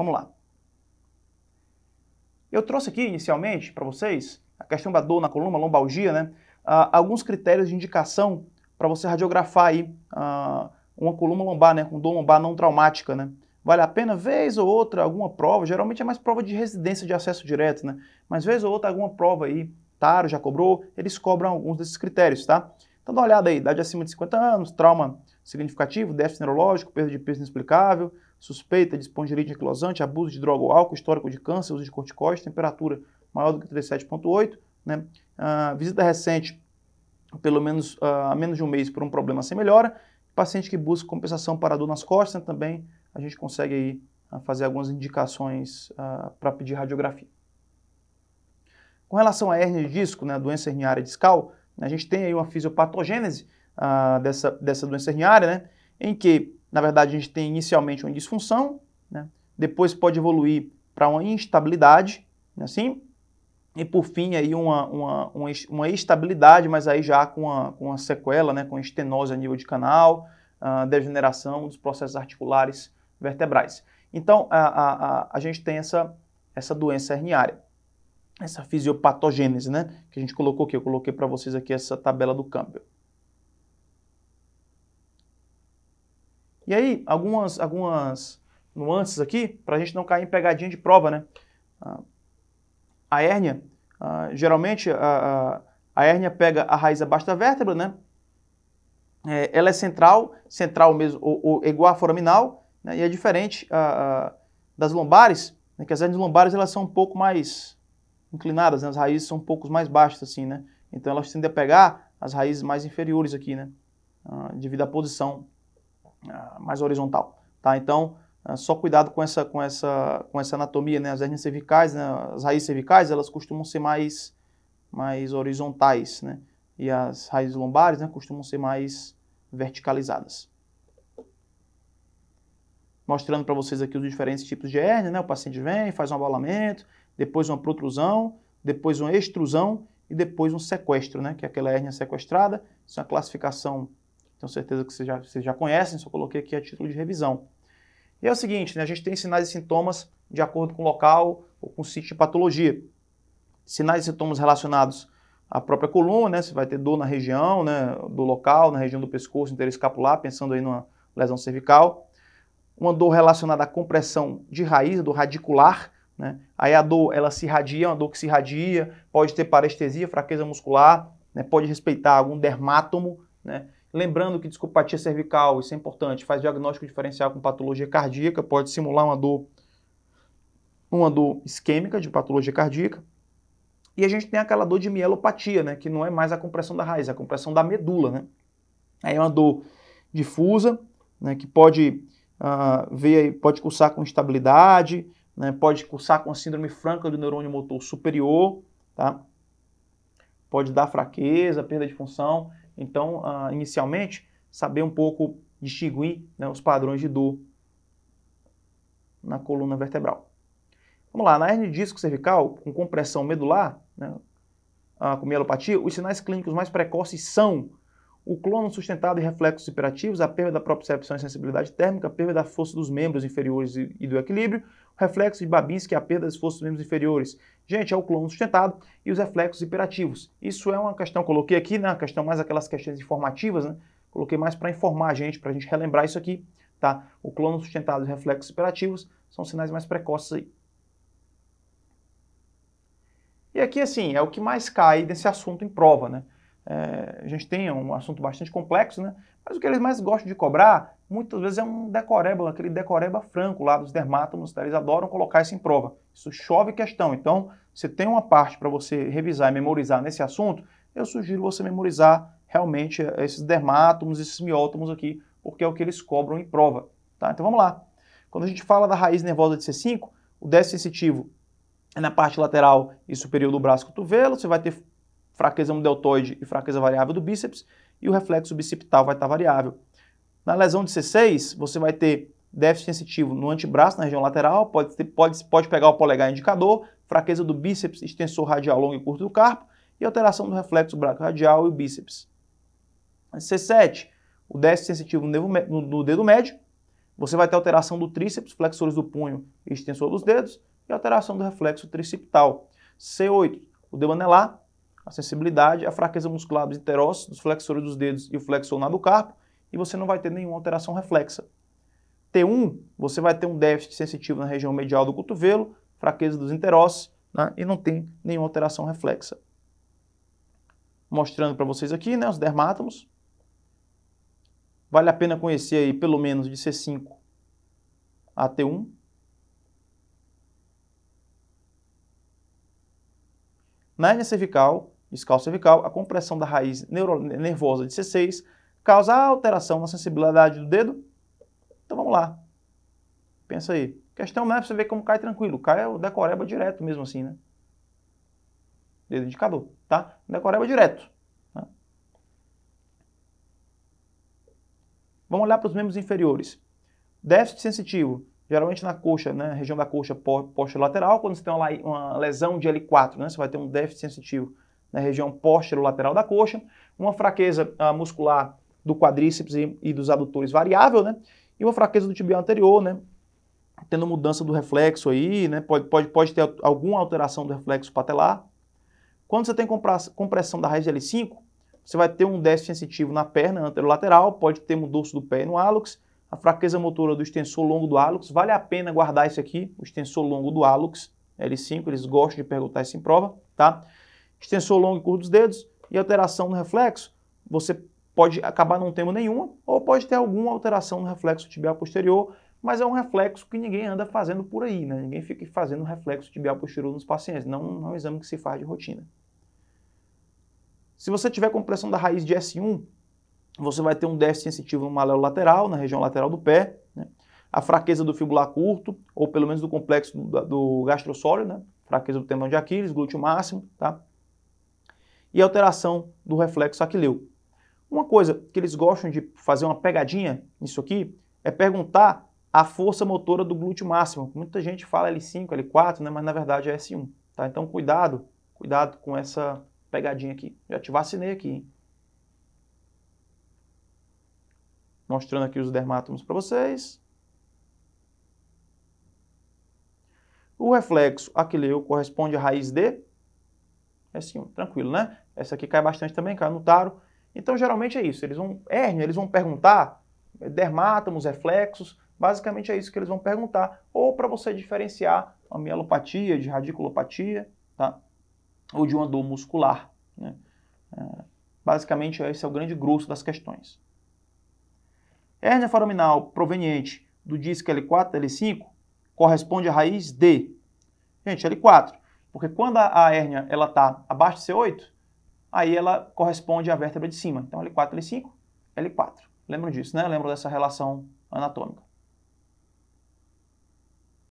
Vamos lá. Eu trouxe aqui inicialmente para vocês a questão da dor na coluna, lombalgia, né? Alguns critérios de indicação para você radiografar aí uma coluna lombar, né? Com dor lombar não traumática, né? Vale a pena, vez ou outra, alguma prova, geralmente é mais prova de residência de acesso direto, né? Mas vez ou outra, alguma prova aí, Taro já cobrou, eles cobram alguns desses critérios, tá? Então dá uma olhada aí, idade acima de 50 anos, trauma significativo, déficit neurológico, perda de peso inexplicável, suspeita de espondilite anquilosante, abuso de droga ou álcool, histórico de câncer, uso de corticoide, temperatura maior do que 37,8, né? Visita recente, pelo menos há menos de um mês por um problema sem melhora, paciente que busca compensação para dor nas costas, né? Também a gente consegue aí fazer algumas indicações para pedir radiografia. Com relação à hérnia de disco, né, doença herniária discal, a gente tem aí uma fisiopatogênese dessa doença herniária, né, em que, na verdade, a gente tem inicialmente uma disfunção, né, depois pode evoluir para uma instabilidade, assim, e por fim aí uma estabilidade, mas aí já com uma sequela, né, com estenose a nível de canal, degeneração dos processos articulares vertebrais. Então, a gente tem essa doença herniária, essa fisiopatogênese, né, que a gente colocou aqui. Eu coloquei para vocês aqui essa tabela do Campbell. E aí, algumas nuances aqui, para a gente não cair em pegadinha de prova, né? A hérnia, geralmente, a hérnia pega a raiz abaixo da vértebra, né? Ela é central mesmo, ou igual a foraminal, né? E é diferente das lombares, né? Que as hérnias lombares elas são um pouco mais inclinadas, né? As raízes são um pouco mais baixas, assim, né? Então elas tendem a pegar as raízes mais inferiores aqui, né? Devido à posição mais horizontal, tá? Então, só cuidado com essa anatomia, né? As hérnias cervicais, né? As raízes cervicais, elas costumam ser mais horizontais, né? E as raízes lombares, né, costumam ser mais verticalizadas. Mostrando para vocês aqui os diferentes tipos de hérnia, né? O paciente vem, faz um abalamento, depois uma protrusão, depois uma extrusão e depois um sequestro, né? Que é aquela hérnia sequestrada. Isso é uma classificação, tenho certeza que vocês já conhecem, só coloquei aqui a título de revisão. E é o seguinte, né? A gente tem sinais e sintomas de acordo com o local ou com o sítio de patologia. Sinais e sintomas relacionados à própria coluna, né? Você vai ter dor na região, né, do local, na região do pescoço interoscapular, pensando aí numa lesão cervical. Uma dor relacionada à compressão de raiz, dor radicular, né? Aí a dor, ela se irradia, uma dor que se irradia, pode ter parestesia, fraqueza muscular, né? Pode respeitar algum dermátomo, né? Lembrando que discopatia cervical, isso é importante, faz diagnóstico diferencial com patologia cardíaca, pode simular uma dor isquêmica de patologia cardíaca. E a gente tem aquela dor de mielopatia, né, que não é mais a compressão da raiz, é a compressão da medula, né? Aí é uma dor difusa, né, que pode pode cursar com instabilidade, né, pode cursar com a síndrome franca do neurônio motor superior, tá? Pode dar fraqueza, perda de função. Então, inicialmente, saber um pouco distinguir, né, os padrões de dor na coluna vertebral. Vamos lá, na hérnia de disco cervical, com compressão medular, né, com mielopatia, os sinais clínicos mais precoces são o clono sustentado e reflexos hiperativos, a perda da propriocepção e sensibilidade térmica, a perda da força dos membros inferiores e do equilíbrio, o reflexo de Babinski, a perda das forças dos membros inferiores. Gente, é o clono sustentado e os reflexos hiperativos. Isso é uma questão, coloquei aqui, né, uma questão mais aquelas questões informativas, né, coloquei mais para informar a gente, para a gente relembrar isso aqui, tá? O clono sustentado e os reflexos hiperativos são sinais mais precoces aí. E aqui, assim, é o que mais cai desse assunto em prova, né? A gente tem um assunto bastante complexo, né? Mas o que eles mais gostam de cobrar, muitas vezes é um decoreba, aquele decoreba franco lá dos dermátomos, tá? Eles adoram colocar isso em prova. Isso chove questão. Então, se tem uma parte para você revisar e memorizar nesse assunto, eu sugiro você memorizar realmente esses dermátomos, esses miótomos aqui, porque é o que eles cobram em prova, tá? Então vamos lá. Quando a gente fala da raiz nervosa de C5, o déficit sensitivo é na parte lateral e superior do braço e cotovelo, você vai ter fraqueza no deltoide e fraqueza variável do bíceps, e o reflexo bicipital vai estar variável. Na lesão de C6, você vai ter déficit sensitivo no antebraço, na região lateral, pode pegar o polegar indicador, fraqueza do bíceps, extensor radial longo e curto do carpo, e alteração do reflexo braquioradial e o bíceps. C7, o déficit sensitivo no dedo médio, você vai ter alteração do tríceps, flexores do punho e extensor dos dedos, e alteração do reflexo tricipital. C8, o dedo anelar, a sensibilidade, a fraqueza muscular dos interósseos, dos flexores dos dedos e o flexor ulnar do carpo, e você não vai ter nenhuma alteração reflexa. T1, você vai ter um déficit sensitivo na região medial do cotovelo, fraqueza dos interósseos, né, e não tem nenhuma alteração reflexa. Mostrando para vocês aqui, né, os dermátomos. Vale a pena conhecer aí pelo menos de C5 a T1. Na hérnia cervical, discal cervical, a compressão da raiz nervosa de C6 causa alteração na sensibilidade do dedo. Então vamos lá. Pensa aí. Questão mesmo, você vê como cai tranquilo. Cai o decoreba direto mesmo assim, né? Dedo indicador, tá? Decoreba direto. Né? Vamos olhar para os membros inferiores. Déficit sensitivo, geralmente na coxa, né? Região da coxa posterolateral, quando você tem uma lesão de L4, né? Você vai ter um déficit sensitivo na região posterolateral da coxa, uma fraqueza muscular do quadríceps e dos adutores variável, né? E uma fraqueza do tibial anterior, né? Tendo mudança do reflexo aí, né? Pode ter alguma alteração do reflexo patelar. Quando você tem compressão da raiz de L5, você vai ter um déficit sensitivo na perna anterolateral, pode ter no dorso do pé e no hálux, a fraqueza motora do extensor longo do hálux. Vale a pena guardar isso aqui, o extensor longo do hálux, L5, eles gostam de perguntar isso em prova, tá? Extensor longo e curto dos dedos e alteração no reflexo, você pode acabar não tendo nenhuma, ou pode ter alguma alteração no reflexo tibial posterior, mas é um reflexo que ninguém anda fazendo por aí, né? Ninguém fica fazendo reflexo tibial posterior nos pacientes, não é um exame que se faz de rotina. Se você tiver compressão da raiz de S1, você vai ter um déficit sensitivo no malelo lateral, na região lateral do pé, né? A fraqueza do fibular curto, ou pelo menos do complexo do gastrossóleo, né? Fraqueza do tendão de Aquiles, glúteo máximo, tá? E alteração do reflexo aquileu. Uma coisa que eles gostam de fazer uma pegadinha nisso aqui é perguntar a força motora do glúteo máximo. Muita gente fala L5, L4, né? Mas na verdade é S1, tá? Então cuidado com essa pegadinha aqui. Já te vacinei aqui, hein? Mostrando aqui os dermátomos para vocês. O reflexo aquileu corresponde à raiz de S1, tranquilo, né? Essa aqui cai bastante também, cai no taro. Então, geralmente é isso. Hérnia, eles vão perguntar dermátomos, reflexos, basicamente é isso que eles vão perguntar. Ou para você diferenciar a mielopatia de radiculopatia, tá? Ou de uma dor muscular, né? Basicamente, esse é o grande grosso das questões. Hérnia foraminal proveniente do disco L4, L5, corresponde à raiz de, gente, L4, porque quando a hérnia está abaixo de C8, aí ela corresponde à vértebra de cima. Então, L4, L5, L4. Lembram disso, né? Lembram dessa relação anatômica.